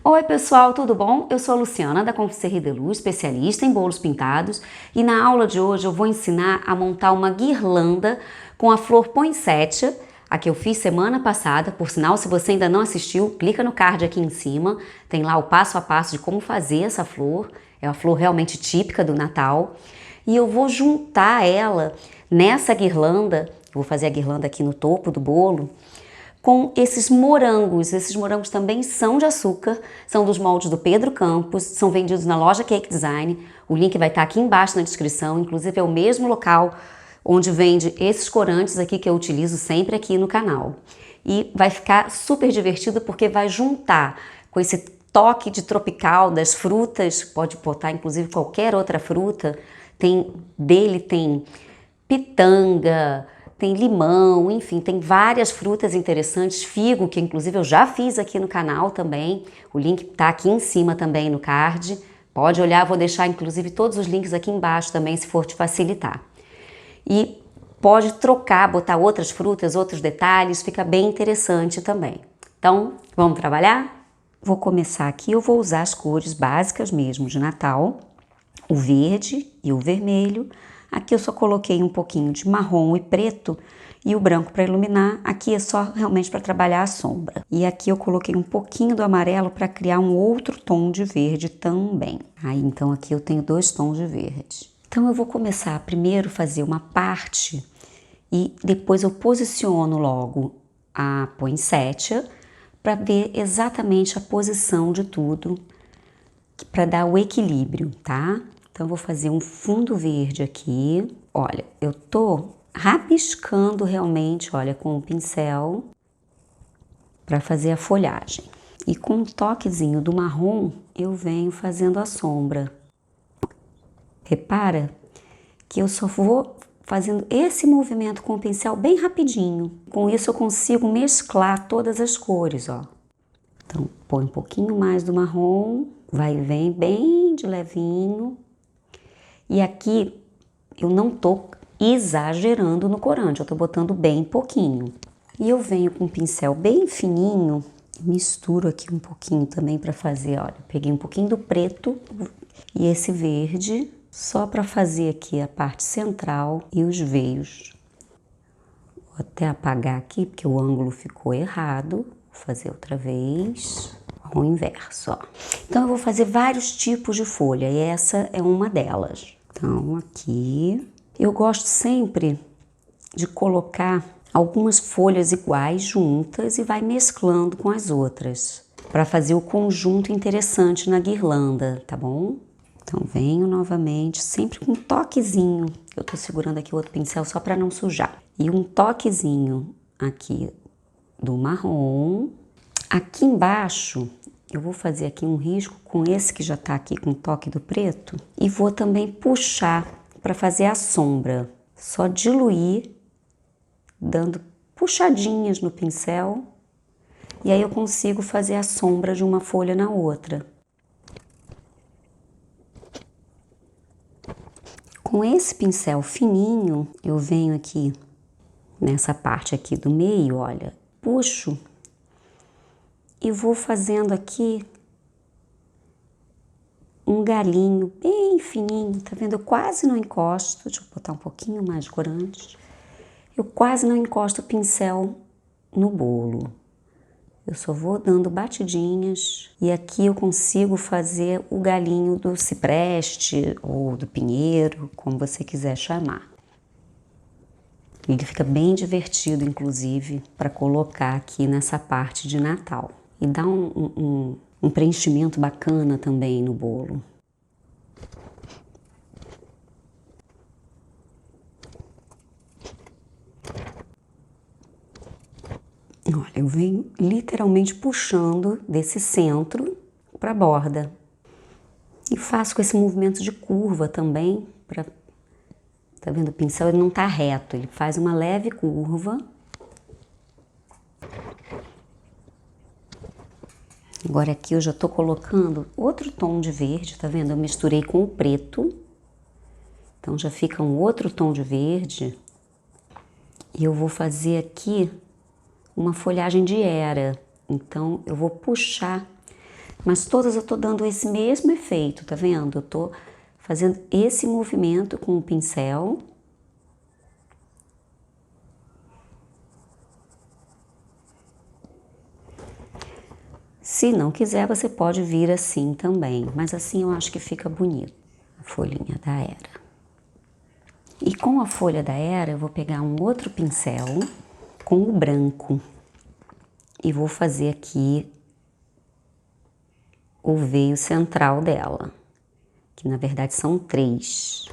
Oi pessoal, tudo bom? Eu sou a Luciana da Confiserie de Luz, especialista em bolos pintados, e na aula de hoje eu vou ensinar a montar uma guirlanda com a flor poinsettia, a que eu fiz semana passada. Por sinal, se você ainda não assistiu, clica no card aqui em cima, tem lá o passo a passo de como fazer essa flor. É uma flor realmente típica do Natal, e eu vou juntar ela nessa guirlanda. Vou fazer a guirlanda aqui no topo do bolo com esses morangos. Esses morangos também são de açúcar, são dos moldes do Pedro Campos, são vendidos na loja Cake Design. O link vai estar aqui embaixo na descrição, inclusive é o mesmo local onde vende esses corantes aqui que eu utilizo sempre aqui no canal. E vai ficar super divertido porque vai juntar com esse toque de tropical das frutas, pode botar inclusive qualquer outra fruta, tem pitanga, tem limão, enfim, tem várias frutas interessantes, figo, que inclusive eu já fiz aqui no canal também, o link tá aqui em cima também no card, pode olhar, vou deixar inclusive todos os links aqui embaixo também, se for te facilitar. E pode trocar, botar outras frutas, outros detalhes, fica bem interessante também. Então, vamos trabalhar? Vou começar aqui, eu vou usar as cores básicas mesmo de Natal, o verde e o vermelho. Aqui eu só coloquei um pouquinho de marrom e preto e o branco para iluminar. Aqui é só realmente para trabalhar a sombra. E aqui eu coloquei um pouquinho do amarelo para criar um outro tom de verde também. Aí então aqui eu tenho dois tons de verde. Então eu vou começar primeiro fazer uma parte e depois eu posiciono logo a poinsettia para ver exatamente a posição de tudo, para dar o equilíbrio, tá? Então, eu vou fazer um fundo verde aqui. Olha, eu tô rabiscando realmente, olha, com o pincel para fazer a folhagem. E com um toquezinho do marrom, eu venho fazendo a sombra. Repara que eu só vou fazendo esse movimento com o pincel bem rapidinho. Com isso, eu consigo mesclar todas as cores, ó. Então, põe um pouquinho mais do marrom, vai e vem bem de levinho. E aqui eu não tô exagerando no corante, eu tô botando bem pouquinho. E eu venho com um pincel bem fininho, misturo aqui um pouquinho também para fazer, olha, peguei um pouquinho do preto e esse verde, só para fazer aqui a parte central e os veios. Vou até apagar aqui porque o ângulo ficou errado, vou fazer outra vez. O inverso, ó. Então eu vou fazer vários tipos de folha e essa é uma delas. Então aqui eu gosto sempre de colocar algumas folhas iguais juntas e vai mesclando com as outras para fazer o conjunto interessante na guirlanda, tá bom? Então venho novamente, sempre com um toquezinho. Eu tô segurando aqui o outro pincel só para não sujar. E um toquezinho aqui do marrom. Aqui embaixo eu vou fazer aqui um risco com esse que já tá aqui com o toque do preto e vou também puxar para fazer a sombra. Só diluir, dando puxadinhas no pincel e aí eu consigo fazer a sombra de uma folha na outra. Com esse pincel fininho, eu venho aqui nessa parte aqui do meio, olha, puxo e vou fazendo aqui um galinho bem fininho, tá vendo? Eu quase não encosto, deixa eu botar um pouquinho mais de corante. Eu quase não encosto o pincel no bolo. Eu só vou dando batidinhas e aqui eu consigo fazer o galinho do cipreste ou do pinheiro, como você quiser chamar. Ele fica bem divertido, inclusive, para colocar aqui nessa parte de Natal. E dá um preenchimento bacana também no bolo. Olha, eu venho literalmente puxando desse centro para a borda. E faço com esse movimento de curva também. Tá vendo? O pincel ele não tá reto, ele faz uma leve curva. Agora aqui eu já tô colocando outro tom de verde, tá vendo? Eu misturei com o preto, então já fica um outro tom de verde. E eu vou fazer aqui uma folhagem de era, então eu vou puxar Mas todas eu tô dando esse mesmo efeito, tá vendo? Eu tô fazendo esse movimento com o pincel. Se não quiser, você pode vir assim também, mas assim eu acho que fica bonito, a folhinha da Era. E com a folha da Era, eu vou pegar um outro pincel com o branco e vou fazer aqui o veio central dela, que na verdade são 3.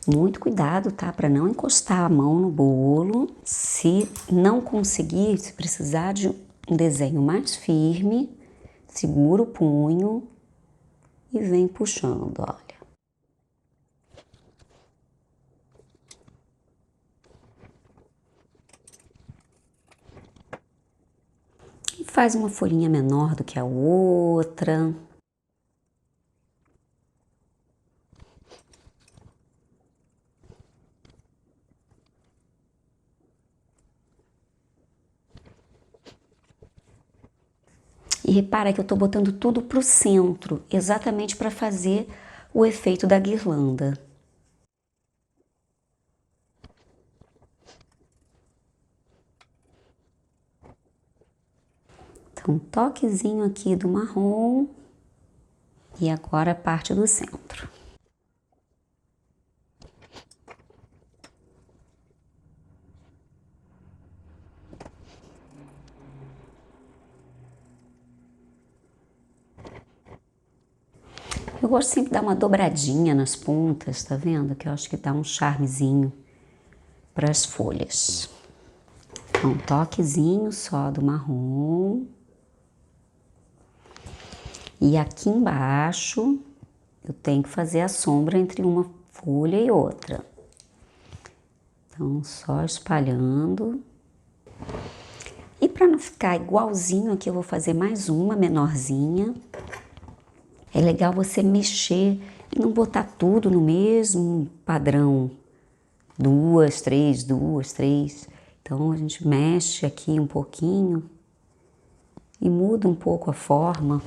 Muito cuidado, tá? Para não encostar a mão no bolo. Se não conseguir, se precisar de um desenho mais firme, segura o punho e vem puxando, olha. E faz uma folhinha menor do que a outra. E repara que eu tô botando tudo pro centro, exatamente para fazer o efeito da guirlanda. Então, um toquezinho aqui do marrom e agora a parte do centro. Eu gosto sempre de dar uma dobradinha nas pontas, tá vendo? Que eu acho que dá um charmezinho para as folhas. Um toquezinho só do marrom. E aqui embaixo eu tenho que fazer a sombra entre uma folha e outra. Então, só espalhando. E para não ficar igualzinho aqui, eu vou fazer mais uma menorzinha. É legal você mexer e não botar tudo no mesmo padrão. 2, 3, 2, 3. Então, a gente mexe aqui um pouquinho e muda um pouco a forma.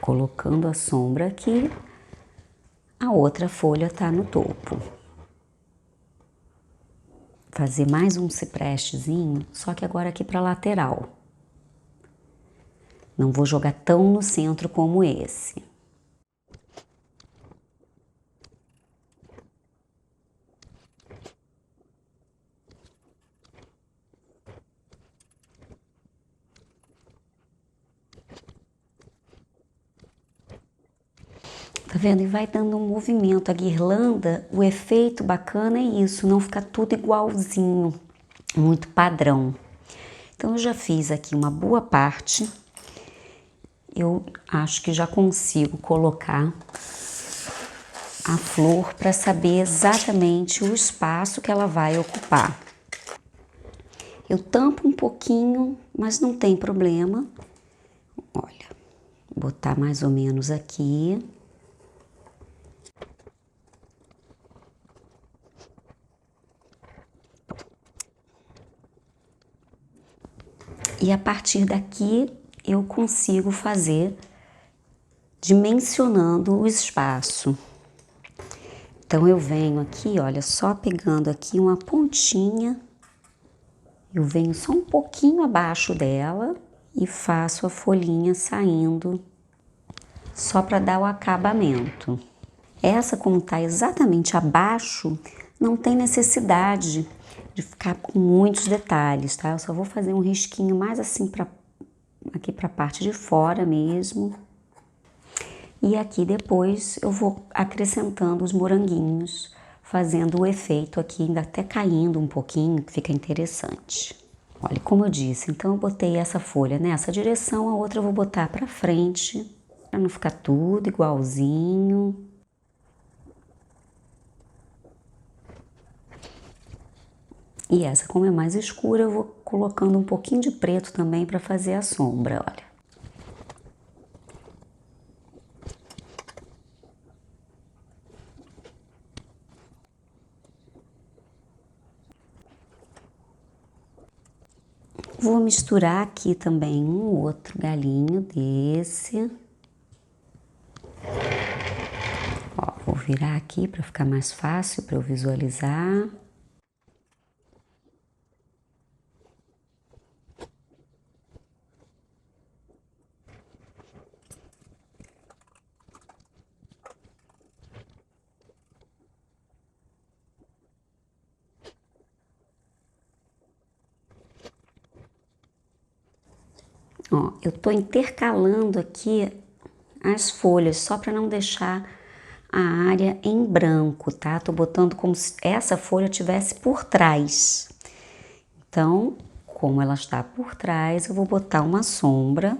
Colocando a sombra aqui, a outra folha tá no topo. Fazer mais um ciprestezinho, só que agora aqui para lateral. Não vou jogar tão no centro como esse. Tá vendo? E vai dando um movimento. A guirlanda, o efeito bacana é isso, não ficar tudo igualzinho, muito padrão. Então, eu já fiz aqui uma boa parte. Eu acho que já consigo colocar a flor para saber exatamente o espaço que ela vai ocupar. Eu tampo um pouquinho, mas não tem problema. Olha, botar mais ou menos aqui. E a partir daqui eu consigo fazer dimensionando o espaço. Então eu venho aqui, olha, só pegando aqui uma pontinha, eu venho só um pouquinho abaixo dela e faço a folhinha saindo, só para dar o acabamento. Essa, como tá exatamente abaixo, não tem necessidade de ficar com muitos detalhes, tá? Eu só vou fazer um risquinho mais assim aqui para a parte de fora mesmo. E aqui depois eu vou acrescentando os moranguinhos, fazendo o efeito aqui, ainda até caindo um pouquinho, que fica interessante. Olha, como eu disse, então eu botei essa folha nessa direção, a outra eu vou botar para frente, para não ficar tudo igualzinho. E essa, como é mais escura, eu vou colocando um pouquinho de preto também para fazer a sombra, olha. Vou misturar aqui também um outro galinho desse. Ó, vou virar aqui para ficar mais fácil para eu visualizar. Ó, eu tô intercalando aqui as folhas só para não deixar a área em branco, tá? Tô botando como se essa folha tivesse por trás. Então, como ela está por trás, eu vou botar uma sombra.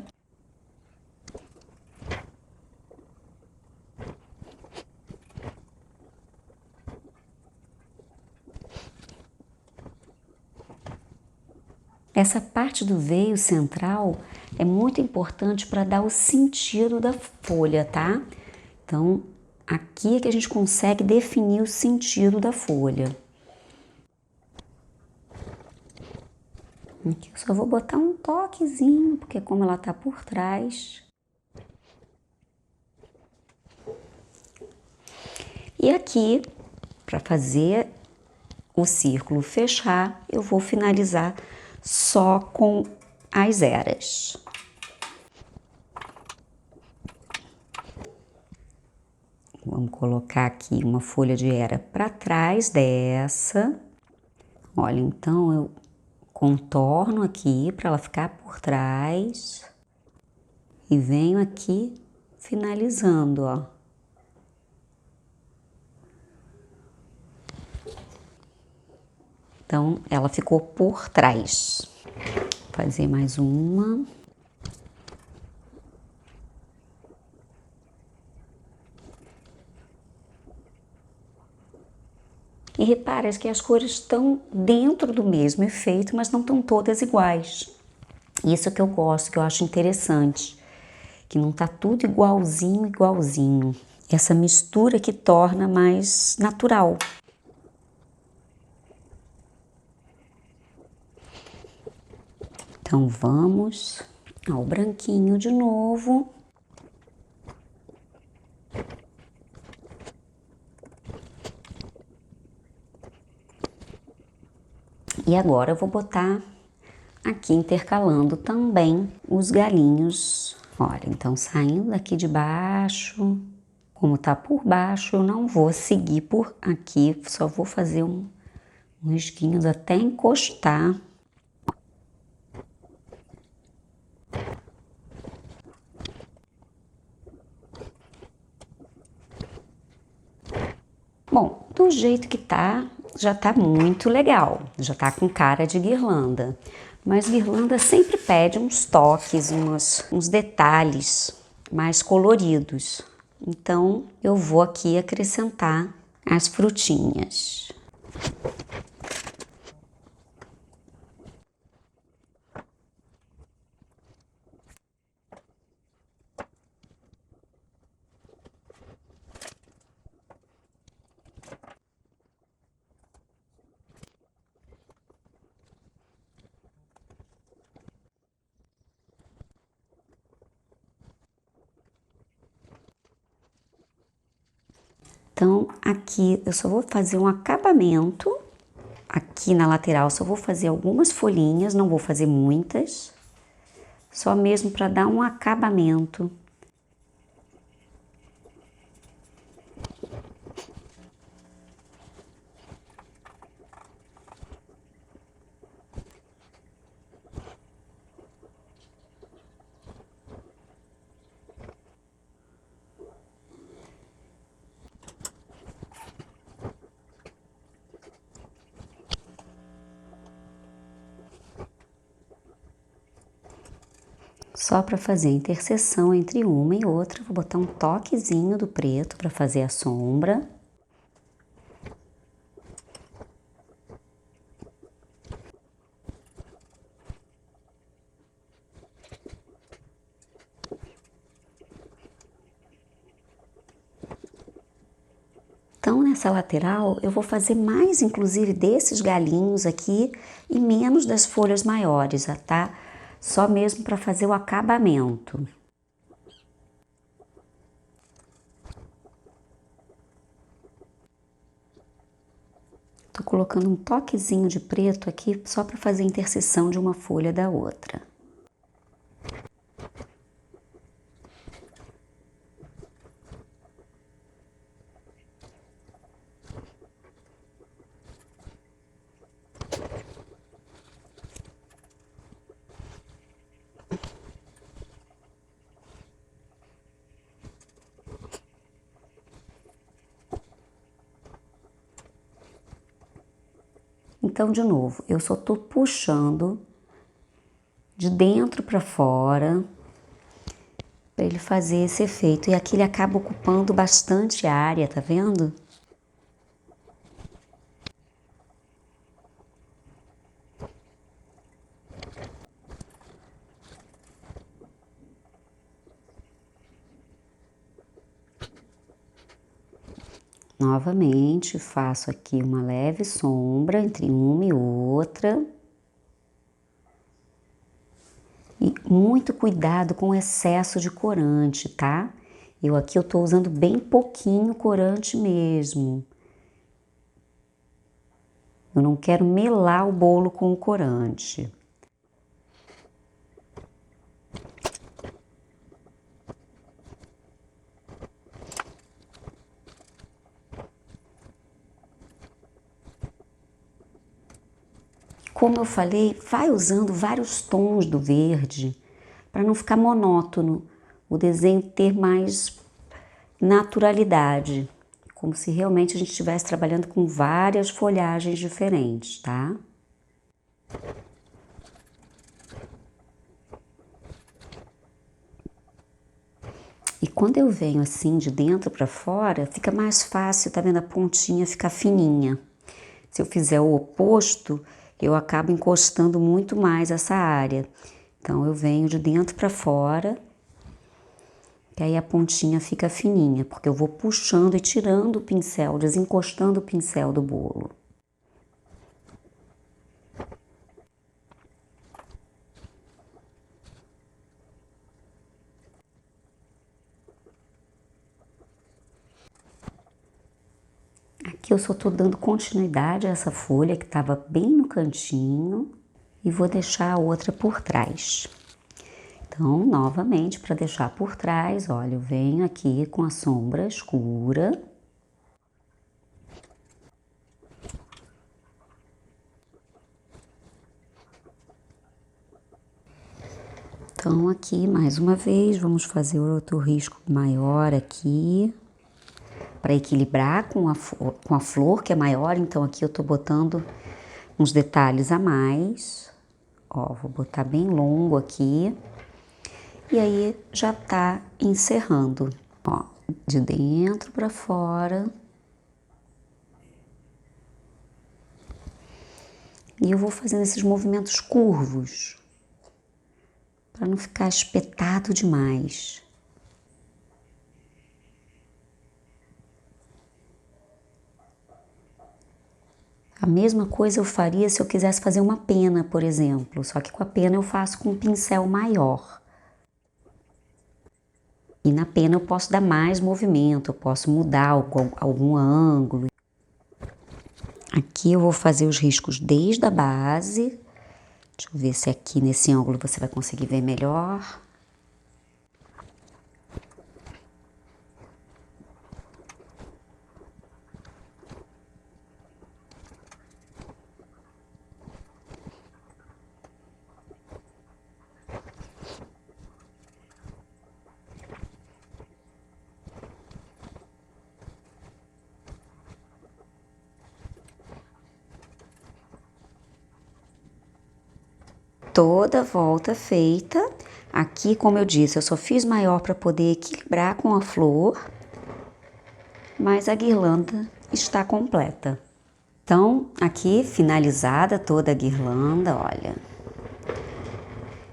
Essa parte do veio central é muito importante para dar o sentido da folha, tá? Então, aqui é que a gente consegue definir o sentido da folha. Aqui eu só vou botar um toquezinho, porque como ela tá por trás. E aqui, para fazer o círculo fechar, eu vou finalizar só com as eras. Vamos colocar aqui uma folha de era para trás dessa. Olha, então eu contorno aqui para ela ficar por trás e venho aqui finalizando, ó. Então, ela ficou por trás. Vou fazer mais uma. E repara que as cores estão dentro do mesmo efeito, mas não estão todas iguais. Isso que eu gosto, que eu acho interessante, que não tá tudo igualzinho, igualzinho. Essa mistura que torna mais natural. Então vamos ao branquinho de novo. E agora eu vou botar aqui intercalando também os galinhos. Olha, então saindo daqui de baixo, como tá por baixo, eu não vou seguir por aqui, só vou fazer um risquinhos até encostar. Bom, do jeito que tá, já tá muito legal, já tá com cara de guirlanda. Mas guirlanda sempre pede uns toques, uns detalhes mais coloridos. Então, eu vou aqui acrescentar as frutinhas. Então, aqui eu só vou fazer um acabamento. Aqui na lateral só vou fazer algumas folhinhas, não vou fazer muitas. Só mesmo para dar um acabamento. Só para fazer a interseção entre uma e outra, vou botar um toquezinho do preto para fazer a sombra. nessa lateral eu vou fazer mais, inclusive, desses galinhos aqui e menos das folhas maiores, tá? Só mesmo para fazer o acabamento. Tô colocando um toquezinho de preto aqui só para fazer a interseção de uma folha da outra. Então, de novo, eu só tô puxando de dentro para fora para ele fazer esse efeito. E aqui ele acaba ocupando bastante área, tá vendo? Novamente, faço aqui uma leve sombra entre uma e outra. E muito cuidado com o excesso de corante, tá? Aqui eu tô usando bem pouquinho corante mesmo. Eu não quero melar o bolo com o corante. Como eu falei, vai usando vários tons do verde para não ficar monótono, o desenho ter mais naturalidade, como se realmente a gente estivesse trabalhando com várias folhagens diferentes, tá? E quando eu venho assim de dentro para fora, fica mais fácil, tá vendo? A pontinha ficar fininha. Se eu fizer o oposto, eu acabo encostando muito mais essa área. Então, eu venho de dentro para fora, que aí a pontinha fica fininha, porque eu vou puxando e tirando o pincel, desencostando o pincel do bolo. Aqui eu só tô dando continuidade a essa folha que estava bem no cantinho e vou deixar a outra por trás. Então, novamente, para deixar por trás, olha, eu venho aqui com a sombra escura. Então, aqui, mais uma vez, vamos fazer outro risco maior aqui, para equilibrar com a flor, que é maior. Então, aqui eu tô botando uns detalhes a mais. Ó, vou botar bem longo aqui. E aí, já tá encerrando, ó, de dentro para fora. E eu vou fazendo esses movimentos curvos, para não ficar espetado demais. A mesma coisa eu faria se eu quisesse fazer uma pena, por exemplo, só que com a pena eu faço com um pincel maior. E na pena eu posso dar mais movimento, eu posso mudar algum ângulo. Aqui eu vou fazer os riscos desde a base. Deixa eu ver se aqui nesse ângulo você vai conseguir ver melhor. Toda a volta feita. Aqui, como eu disse, eu só fiz maior para poder equilibrar com a flor, mas a guirlanda está completa. Então, aqui finalizada toda a guirlanda, olha.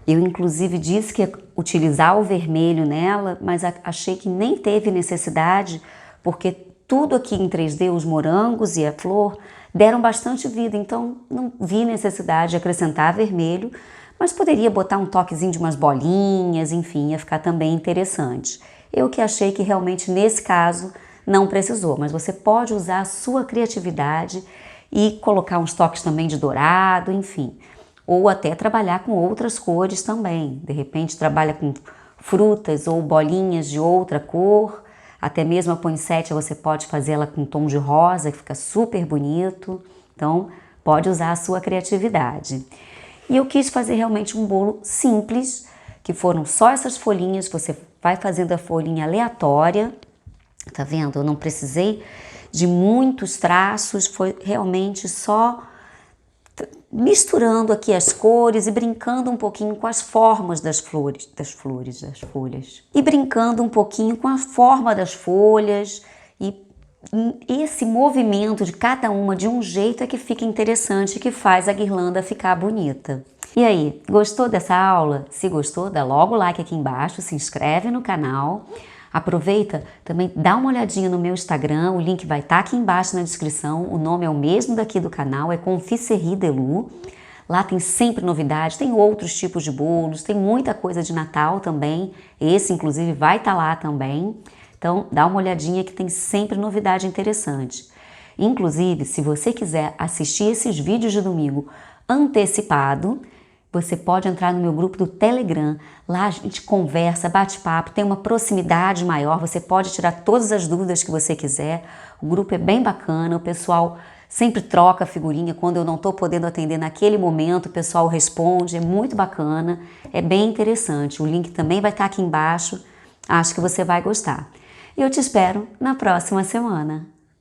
Eu inclusive disse que ia utilizar o vermelho nela, mas achei que nem teve necessidade, porque tudo aqui em 3D, os morangos e a flor, deram bastante vida, então não vi necessidade de acrescentar vermelho, mas poderia botar um toquezinho de umas bolinhas, enfim, ia ficar também interessante. Eu que achei que realmente nesse caso não precisou, mas você pode usar a sua criatividade e colocar uns toques também de dourado, enfim. Ou até trabalhar com outras cores também. De repente trabalha com frutas ou bolinhas de outra cor. Até mesmo a poinsettia você pode fazer ela com tom de rosa, que fica super bonito. Então pode usar a sua criatividade. E eu quis fazer realmente um bolo simples, que foram só essas folhinhas, você vai fazendo a folhinha aleatória, tá vendo? Eu não precisei de muitos traços, foi realmente só misturando aqui as cores e brincando um pouquinho com as formas das folhas. E brincando um pouquinho com a forma das folhas e esse movimento de cada uma de um jeito é que fica interessante, que faz a guirlanda ficar bonita. E aí, gostou dessa aula? Se gostou, dá logo o like aqui embaixo, se inscreve no canal. Aproveita, também dá uma olhadinha no meu Instagram, o link vai estar aqui embaixo na descrição, o nome é o mesmo daqui do canal, é Confiserie de Lu. Lá tem sempre novidades, tem outros tipos de bolos, tem muita coisa de Natal também, esse inclusive vai estar lá também. Então, dá uma olhadinha que tem sempre novidade interessante. Inclusive, se você quiser assistir esses vídeos de domingo antecipado, você pode entrar no meu grupo do Telegram. Lá a gente conversa, bate papo, tem uma proximidade maior, você pode tirar todas as dúvidas que você quiser. O grupo é bem bacana, o pessoal sempre troca figurinha. Quando eu não estou podendo atender naquele momento, o pessoal responde, é muito bacana, é bem interessante. O link também vai estar aqui embaixo, acho que você vai gostar. E eu te espero na próxima semana.